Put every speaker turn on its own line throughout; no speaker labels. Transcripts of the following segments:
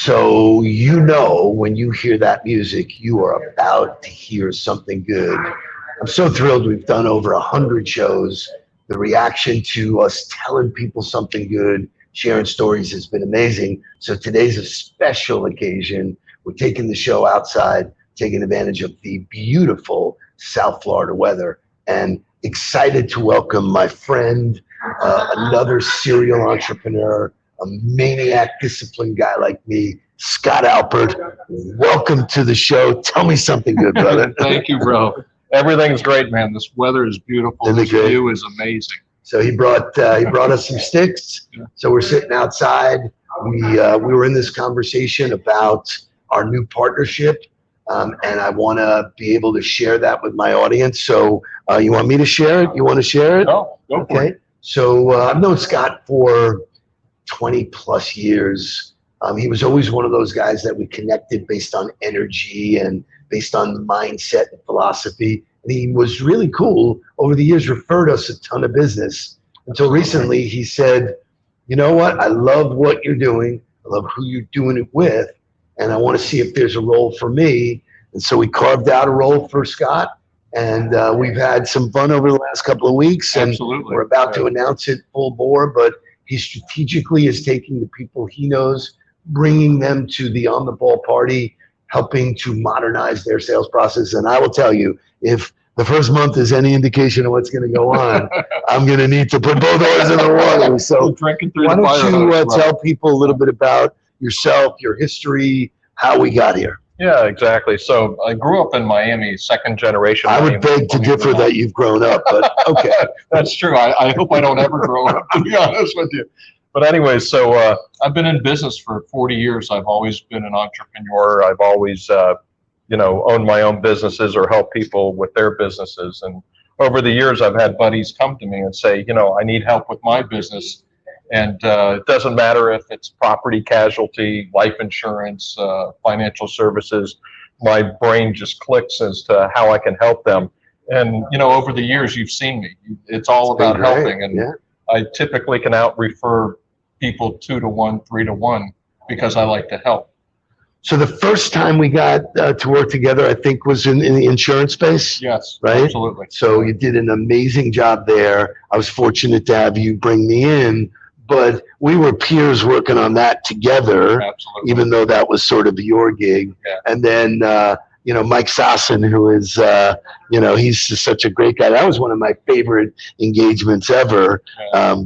So you know when you hear that music, you are about to hear something good. I'm so thrilled. We've done over 100 shows. The reaction to us telling people something good, sharing stories has been amazing. So today's a special occasion. We're taking the show outside, taking advantage of the beautiful South Florida weather, and excited to welcome my friend, another serial entrepreneur, a maniac, disciplined guy like me, Scott Alpert. Welcome to the show. Tell me something good, brother.
Thank you, bro. Everything's great, man. This weather is beautiful.
Isn't it
This
great?
view is amazing.
So he brought us some sticks.
Yeah.
So we're sitting outside. We were in this conversation about our new partnership, and I want to be able to share that with my audience. So you want me to share it? You want to share it?
Oh, go for it.
So I've known Scott for 20 plus years. He was always one of those guys that we connected based on energy and based on mindset and philosophy. And he was really cool. Over the years, referred us a ton of business. Until recently, he said, you know what? I love what you're doing. I love who you're doing it with. And I want to see if there's a role for me. And so we carved out a role for Scott. And we've had some fun over the last couple of weeks. And
Absolutely.
we're about to announce it full bore. But he strategically is taking the people he knows, bringing them to the on the ball party, helping to modernize their sales process. And I will tell you, if the first month is any indication of what's going to go on, I'm going to need to put both oars in the water. So
Drinking through
why
the
don't
fire
you
hose,
tell people a little bit about yourself, your history, how we got here?
Yeah, exactly. So I grew up in Miami, second generation.
I would beg to differ that you've grown up, but okay.
That's true. I hope I don't ever grow up, to be honest with you. But anyway, so I've been in business for 40 years. I've always been an entrepreneur. I've always, owned my own businesses or helped people with their businesses. And over the years, I've had buddies come to me and say, I need help with my business. And it doesn't matter if it's property casualty, life insurance, financial services. My brain just clicks as to how I can help them. And, over the years, you've seen me. It's all about helping. And yeah. I typically can out-refer people 2 to 1, 3 to 1 because I like to help.
So the first time we got to work together, I think, was in the insurance space.
Yes,
right?
Absolutely.
So you did an amazing job there. I was fortunate to have you bring me in, but we were peers working on that together.
Absolutely.
Even though that was sort of your gig.
Yeah.
And then, Mike Sossin, who is, he's just such a great guy. That was one of my favorite engagements ever,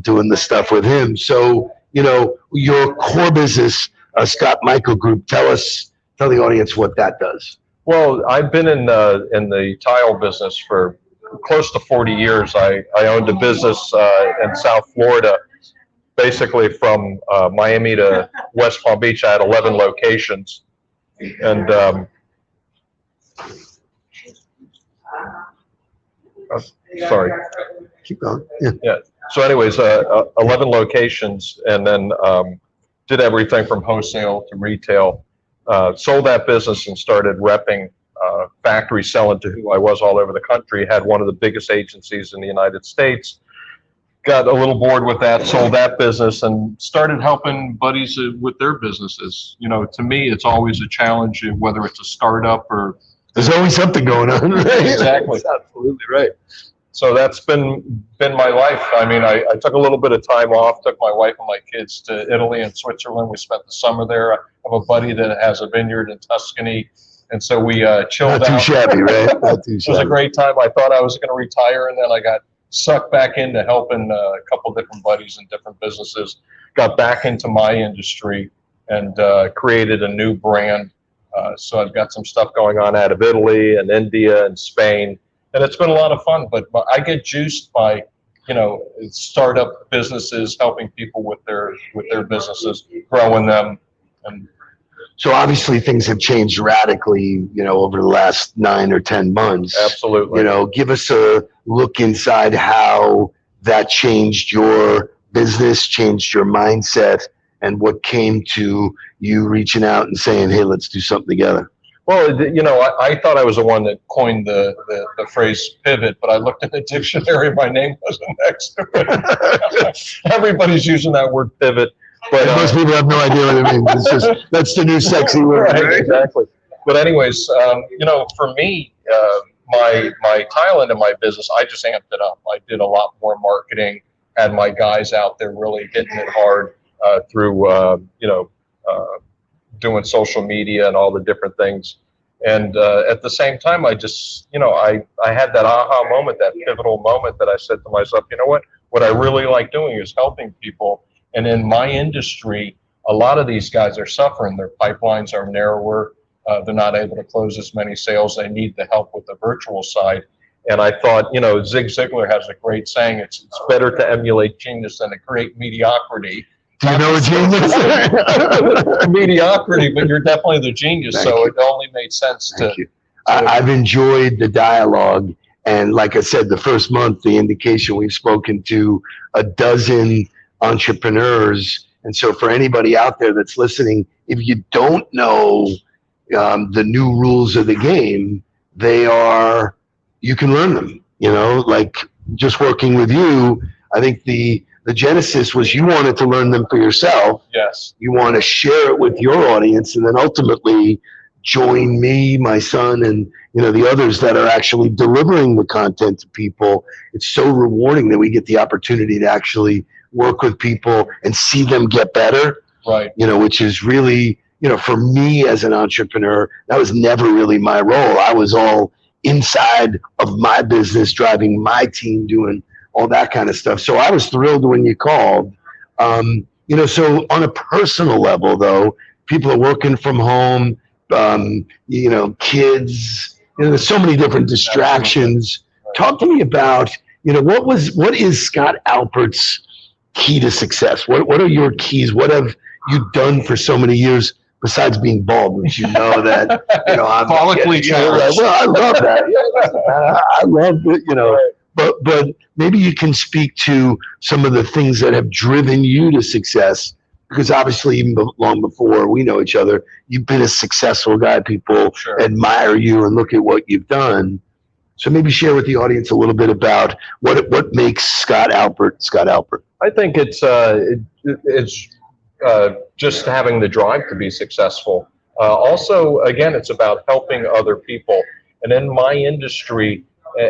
doing the stuff with him. So, your core business, Scott Michael Group, tell the audience what that does.
Well, I've been in the tile business for close to 40 years. I owned a business in South Florida, basically from Miami to West Palm Beach. I had 11 locations, and sorry.
Keep going.
Yeah. So anyways, 11 locations, and then did everything from wholesale to retail. Sold that business and started repping factory selling to who I was all over the country. Had one of the biggest agencies in the United States. Got a little bored with that, sold that business, and started helping buddies with their businesses. To me, it's always a challenge, whether it's a startup or...
There's always something going on, right?
Exactly.
That's absolutely right.
So that's been my life. I mean, I took a little bit of time off, took my wife and my kids to Italy and Switzerland. We spent the summer there. I have a buddy that has a vineyard in Tuscany. And so we chilled out.
Not too shabby, right? Not too shabby.
It was a great time. I thought I was going to retire, and then I got sucked back into helping a couple different buddies in different businesses. Got back into my industry and created a new brand. So I've got some stuff going on out of Italy and India and Spain. And it's been a lot of fun, but I get juiced by, startup businesses, helping people with their businesses, growing them. And
so obviously things have changed radically, over the last 9 or 10 months.
Absolutely.
Give us a look inside how that changed your business, changed your mindset, and what came to you reaching out and saying, hey, let's do something together.
Well, I thought I was the one that coined the phrase pivot, but I looked in the dictionary, my name wasn't next to it. Everybody's using that word pivot. But
most people have no idea what it means. It's just, that's the new sexy word.
right,
Right?
exactly. But anyways, for me, my Thailand and my business, I just amped it up. I did a lot more marketing, had my guys out there really hitting it hard through doing social media and all the different things. And at the same time, I just, I had that aha moment, that pivotal moment that I said to myself, you know what I really like doing is helping people. And in my industry, a lot of these guys are suffering. Their pipelines are narrower. They're not able to close as many sales. They need the help with the virtual side. And I thought, Zig Ziglar has a great saying, it's better to emulate genius than to create mediocrity.
Do you know a genius?
Mediocrity, but you're definitely the genius.
Thank
so
you.
it only made sense
Thank
to.
you. I've enjoyed the dialogue. And like I said, the first month, the indication, we've spoken to a dozen entrepreneurs. And so for anybody out there that's listening, if you don't know the new rules of the game, you can learn them, like just working with you. I think the genesis was you wanted to learn them for yourself.
Yes.
You want to share it with your audience, and then ultimately join me, my son, and the others that are actually delivering the content to people. It's so rewarding that we get the opportunity to actually work with people and see them get better.
Right.
Which is really, for me as an entrepreneur, that was never really my role. I was all inside of my business, driving my team, doing all that kind of stuff. So I was thrilled when you called. So on a personal level, though, people are working from home, kids, there's so many different distractions. Talk to me about, what is Scott Alpert's key to success? What are your keys? What have you done for so many years besides being bald, which I'm
follically challenged.
Well, I love that. I love it, but maybe you can speak to some of the things that have driven you to success, because obviously even long before we know each other, you've been a successful guy. People admire you and look at what you've done. So maybe share with the audience a little bit about what makes Scott Alpert Scott Alpert.
I think it's just having the drive to be successful. Also, again, it's about helping other people. And in my industry,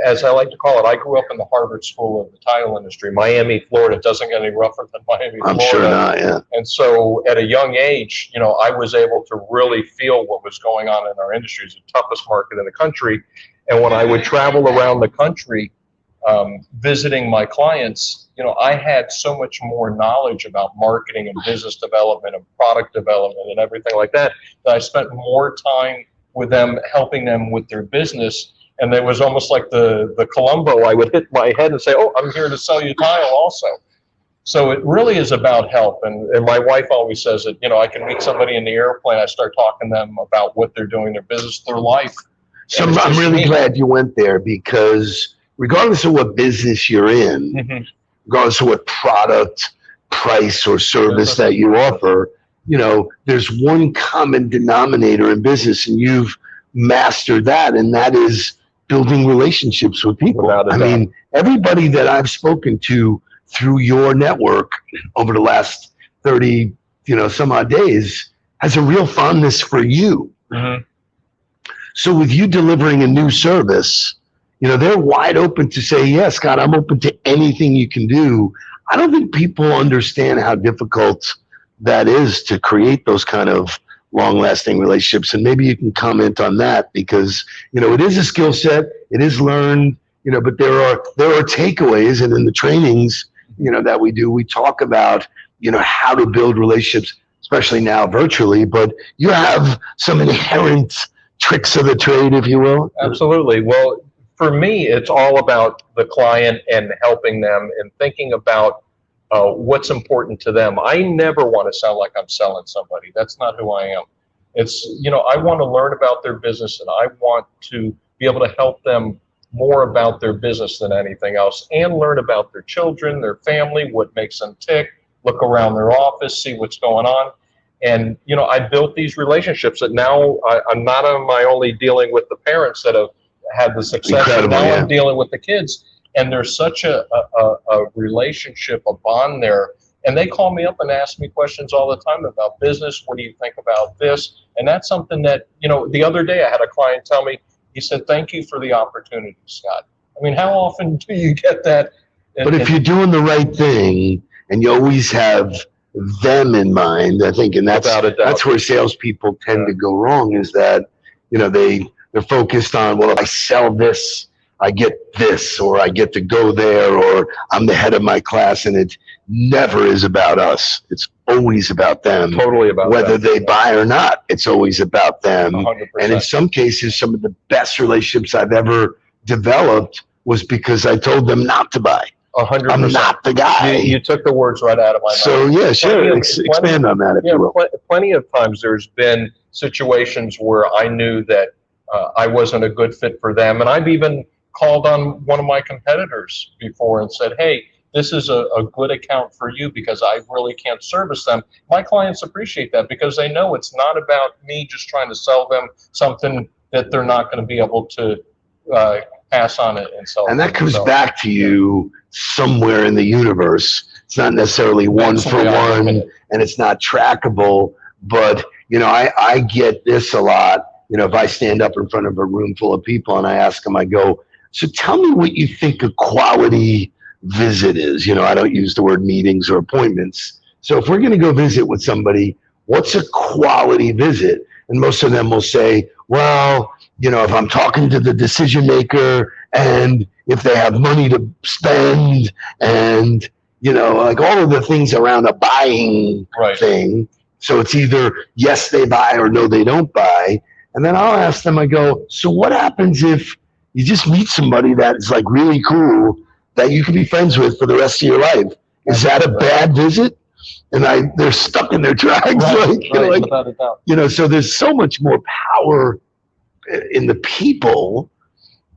as I like to call it, I grew up in the Harvard School of the Title industry. Miami, Florida doesn't get any rougher than Miami, Florida.
I'm sure not, yeah.
And so at a young age, I was able to really feel what was going on in our industry. It's the toughest market in the country. And when I would travel around the country, visiting my clients, I had so much more knowledge about marketing and business development and product development and everything like that I spent more time with them, helping them with their business. And it was almost like the Columbo. I would hit my head and say, "Oh, I'm here to sell you tile also." So it really is about help. And my wife always says that, I can meet somebody in the airplane. I start talking to them about what they're doing, their business, their life.
So I'm really glad you went there, because regardless of what business you're in, regardless of what product, price, or service that you offer, there's one common denominator in business, and you've mastered that, and that is building relationships with people. I mean, everybody that I've spoken to through your network over the last 30, some odd days has a real fondness for you. So with you delivering a new service, they're wide open to say, yes, Scott, I'm open to anything you can do. I don't think people understand how difficult that is to create those kind of long-lasting relationships. And maybe you can comment on that, because, it is a skill set, it is learned, but there are takeaways. And in the trainings, that we do, we talk about, how to build relationships, especially now virtually, but you have some inherent tricks of the trade, if you will.
Absolutely. Well, for me, it's all about the client and helping them and thinking about what's important to them. I never want to sound like I'm selling somebody. That's not who I am. It's, I want to learn about their business, and I want to be able to help them more about their business than anything else, and learn about their children, their family, what makes them tick, look around their office, see what's going on. And, I built these relationships that now I'm not only dealing with the parents that have had the success, but now I'm dealing with the kids. And there's such a relationship, a bond there. And they call me up and ask me questions all the time about business. What do you think about this? And that's something that, the other day I had a client tell me, he said, thank you for the opportunity, Scott. I mean, how often do you get that?
But if you're doing the right thing and you always have them in mind, I think, and that's where salespeople tend to go wrong, is that, they're focused on, well, if I sell this, I get this, or I get to go there, or I'm the head of my class, and it never is about us. It's always about them.
Totally about
whether
them.
they buy or not. It's always about them.
100%.
And in some cases, some of the best relationships I've ever developed was because I told them not to buy.
100%.
I'm not the guy.
You took the words right out of my mouth.
So yeah, sure. Expand on that if you will.
Plenty of times there's been situations where I knew that I wasn't a good fit for them, and I've even called on one of my competitors before and said, hey, this is a good account for you because I really can't service them. My clients appreciate that because they know it's not about me just trying to sell them something that they're not going to be able to pass on it and sell.
And that comes back to you somewhere in the universe. It's not necessarily one for one, and it's not trackable, but I get this a lot. If I stand up in front of a room full of people and I ask them, I go, so tell me what you think a quality visit is. I don't use the word meetings or appointments. So if we're going to go visit with somebody, what's a quality visit? And most of them will say, well, if I'm talking to the decision maker and if they have money to spend and, like all of the things around a buying thing. So it's either yes, they buy or no, they don't buy. And then I'll ask them, I go, so what happens if you just meet somebody that's like really cool that you can be friends with for the rest of your life? Is that a bad visit? And they're stuck in their tracks.
Without a doubt.
So there's so much more power in the people,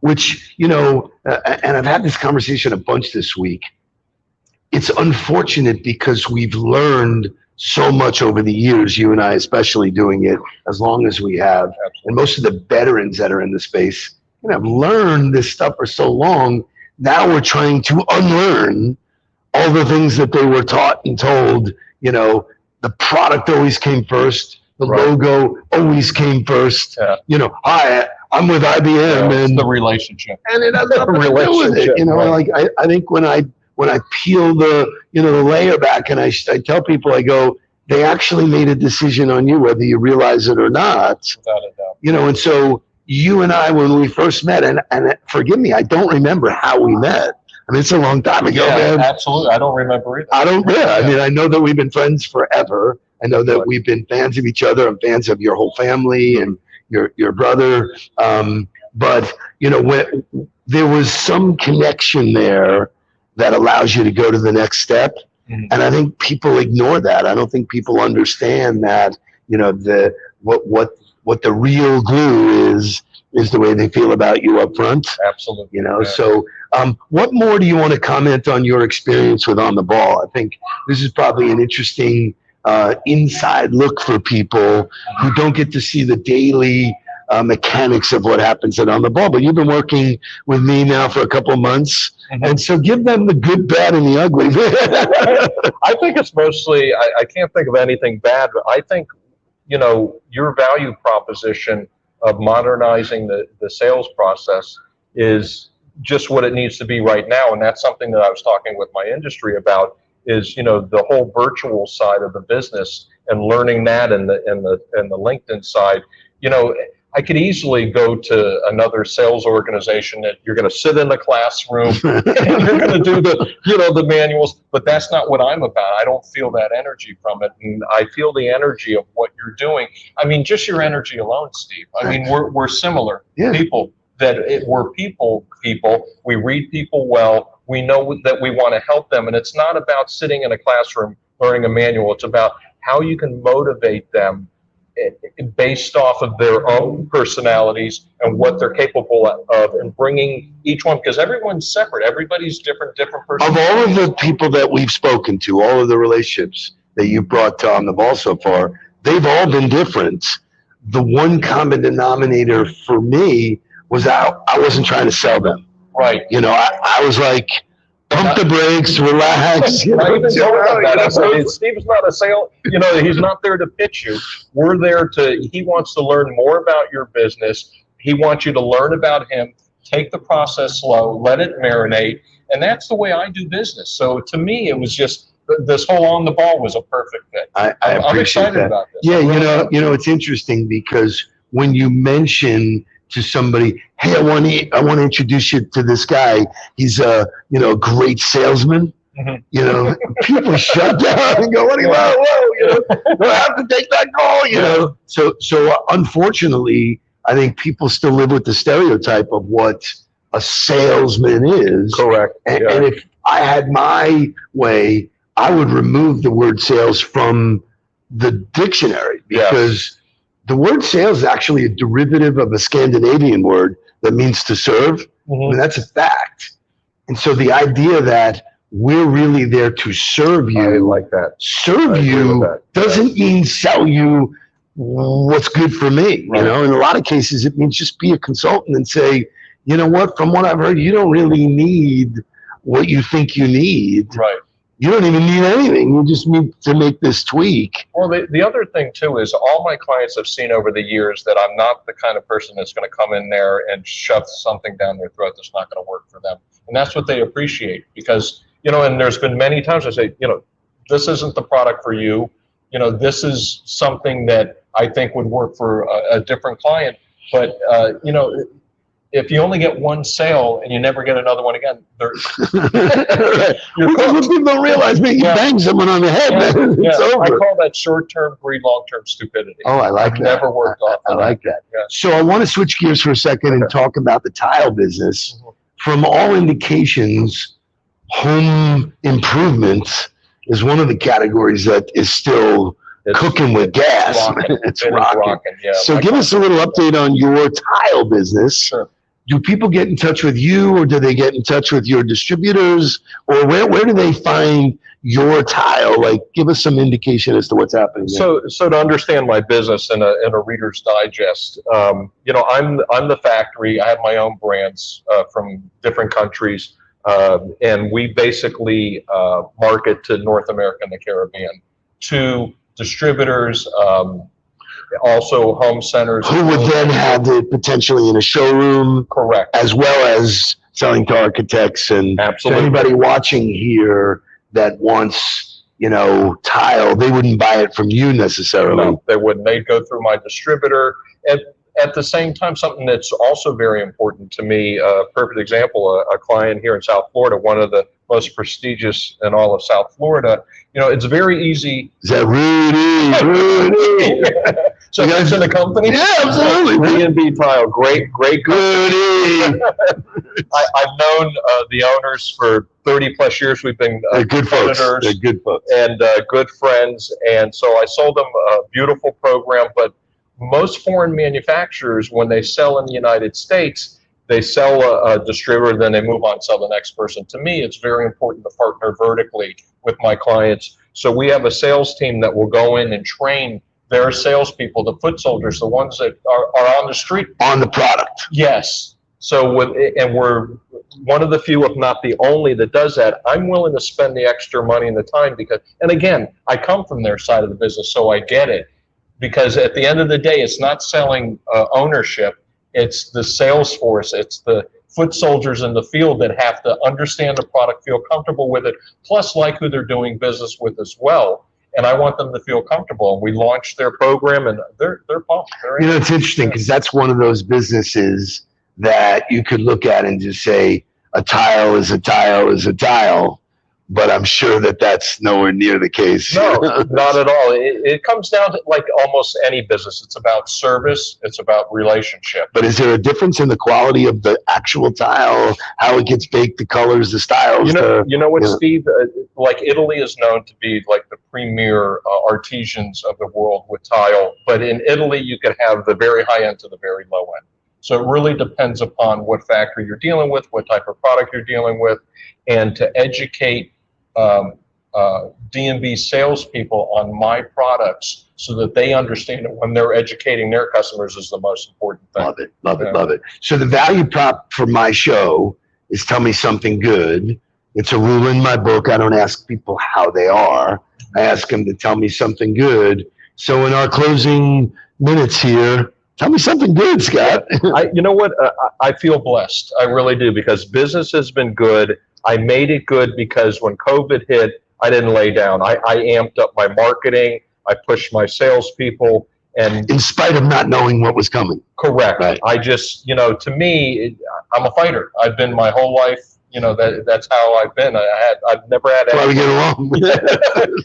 which, and I've had this conversation a bunch this week. It's unfortunate because we've learned so much over the years, you and I especially doing it as long as we have.
Absolutely.
And most of the veterans that are in the space have learned this stuff for so long. Now we're trying to unlearn all the things that they were taught and told. The product always came first. The logo always came first.
Yeah.
Hi, I'm with IBM, and
the relationship.
And it has nothing to do with it. I think when I peel the the layer back and I tell people, I go, they actually made a decision on you, whether you realize it or not.
Without a doubt.
And so you and I, when we first met, and forgive me, I don't remember how we met. I mean, it's a long time ago, man.
Absolutely. I don't remember either.
I mean, I know that we've been friends forever. I know that we've been fans of each other. I'm fans of your whole family and your brother. But, when there was some connection there that allows you to go to the next step. Mm-hmm. And I think people ignore that. I don't think people understand that, what the real glue is the way they feel about you up front.
Absolutely.
So what more do you want to comment on your experience with On the Ball? I think this is probably an interesting inside look for people who don't get to see the daily mechanics of what happens at On the Ball. But you've been working with me now for a couple of months. Mm-hmm. And so give them the good, bad, and the ugly.
I think it's mostly, I can't think of anything bad, but I think, your value proposition of modernizing the sales process is just what it needs to be right now. And that's something that I was talking with my industry about is, the whole virtual side of the business and learning that and the LinkedIn side. I could easily go to another sales organization that you're going to sit in the classroom and you're going to do the manuals, but that's not what I'm about. I don't feel that energy from it. And I feel the energy of what you're doing. I mean, just your energy alone, Steve. I mean, we're similar people we're people. We read people well. We know that we want to help them. And it's not about sitting in a classroom learning a manual. It's about how you can motivate them based off of their own personalities and what they're capable of, and bringing each one, because everyone's separate. Everybody's different personalities.
Of all of the people that we've spoken to, all of the relationships that you brought to On the Ball so far, they've all been different. The one common denominator for me was I wasn't trying to sell them.
Right.
I was like, Pump the brakes, relax.
I even told him that. I said, Steve's not a sale, he's not there to pitch you. We're there he wants to learn more about your business. He wants you to learn about him, take the process slow, let it marinate. And that's the way I do business. So to me, it was just, this whole on the ball was a perfect fit. I'm excited about this.
Yeah, it's interesting because when you mention to somebody, hey, I want to introduce you to this guy. He's a great salesman. Mm-hmm. People shut down and go, what do you want? Whoa, I have to take that call. So unfortunately, I think people still live with the stereotype of what a salesman is.
Correct.
And if I had my way, I would remove the word sales from the dictionary because the word sales is actually a derivative of a Scandinavian word that means to serve. Mm-hmm. I mean, that's a fact. And so the idea that we're really there to serve you,
I like that.
Serve you doesn't mean sell you what's good for me. Right. In a lot of cases, it means just be a consultant and say, you know what, from what I've heard, you don't really need what you think you need.
Right.
You don't even need anything. You just need to make this tweak.
Well, the other thing, too, is all my clients have seen over the years that I'm not the kind of person that's going to come in there and shove something down their throat that's not going to work for them. And that's what they appreciate because, and there's been many times I say, this isn't the product for you. This is something that I think would work for a different client. But, if you only get one sale and you never get another one again,
people don't realize, man, you bang someone on the head, man. It's over.
I call that short-term greed, long-term stupidity.
Oh, I like that.
Never worked off.
I like that. Yeah. So I want to switch gears for a second and talk about the tile business. Mm-hmm. From all indications, home improvement is one of the categories that is still cooking with gas. It's rocking. Yeah, so give us a little update on your tile business.
Sure.
Do people get in touch with you, or do they get in touch with your distributors, or where do they find your tile? Like, give us some indication as to what's happening there.
So to understand my business in a Reader's Digest, I'm the factory. I have my own brands from different countries, and we basically market to North America and the Caribbean to distributors. Also home centers.
Who would then have it potentially in a showroom.
Correct.
As well as selling to architects and
absolutely.
Anybody watching here that wants, tile, they wouldn't buy it from you necessarily.
No, they wouldn't. They'd go through my distributor. At the same time, something that's also very important to me, a perfect example, a client here in South Florida, one of the most prestigious in all of South Florida, it's very easy.
Is that Rudy?
So you guys in the company?
Yeah, absolutely.
D&B Tile, great
Rudy.
I've known the owners for 30 plus years. We've been
good folks. They're good folks.
And good friends. And so I sold them a beautiful program, but most foreign manufacturers, when they sell in the United States, they sell a distributor, then they move on and sell the next person. To me, it's very important to partner vertically with my clients. So we have a sales team that will go in and train their salespeople, the foot soldiers, the ones that are on the street.
On the product.
Yes. So we're one of the few, if not the only, that does that. I'm willing to spend the extra money and the time because, and again, I come from their side of the business, so I get it. Because at the end of the day, it's not selling ownership. It's the sales force. It's the foot soldiers in the field that have to understand the product, feel comfortable with it, plus like who they're doing business with as well. And I want them to feel comfortable. And we launched their program, and they're pumped.
It's interesting because that's one of those businesses that you could look at and just say, a tile is a tile is a tile. But I'm sure that that's nowhere near the case.
No, not at all. It comes down to like almost any business. It's about service. It's about relationship.
But is there a difference in the quality of the actual tile, how it gets baked, the colors, the styles?
You know what, Steve? Like Italy is known to be like the premier artisans of the world with tile. But in Italy, you could have the very high end to the very low end. So it really depends upon what factory you're dealing with, what type of product you're dealing with, and to educate D&B salespeople on my products so that they understand it when they're educating their customers is the most important thing.
Love it. So the value prop for my show is tell me something good. It's a rule in my book. I don't ask people how they are. I ask them to tell me something good. So in our closing minutes here, tell me something good, Scott.
You know what? I feel blessed. I really do, because business has been good. I made it good because when COVID hit, I didn't lay down. I amped up my marketing. I pushed my salespeople, and
In spite of not knowing what was coming.
correct.
Right.
I just, to me, I'm a fighter. I've been my whole life. That's how I've been. I've never had.
That's why we get along.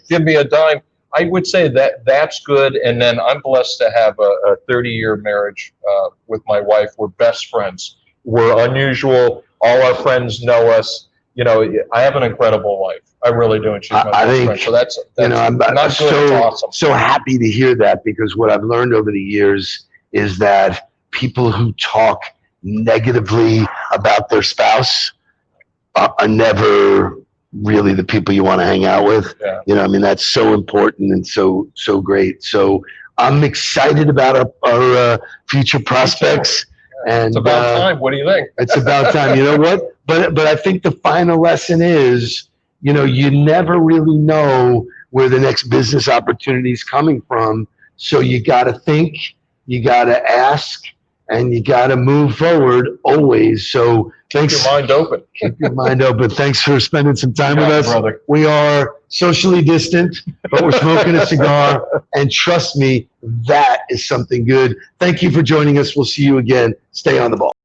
Give me a dime. I would say that's good. And then I'm blessed to have a 30-year marriage with my wife. We're best friends. We're unusual. All our friends know us. I have an incredible life. I really do. And she's my
I
best
think,
friend. So that's
I'm
not good. It's awesome.
so happy to hear that, because what I've learned over the years is that people who talk negatively about their spouse are never really the people you want to hang out with.
Yeah.
I mean, that's so important and so great. So I'm excited about our future prospects. And
It's about time. What do you think?
it's about time. You know what? But I think the final lesson is, you never really know where the next business opportunity is coming from. So you got to think, you got to ask, and you got to move forward always. So thanks.
Keep your mind open.
Keep your mind open. Thanks for spending some time with us.
Brother.
We are socially distant, but we're smoking a cigar. And trust me, that is something good. Thank you for joining us. We'll see you again. Stay on the ball.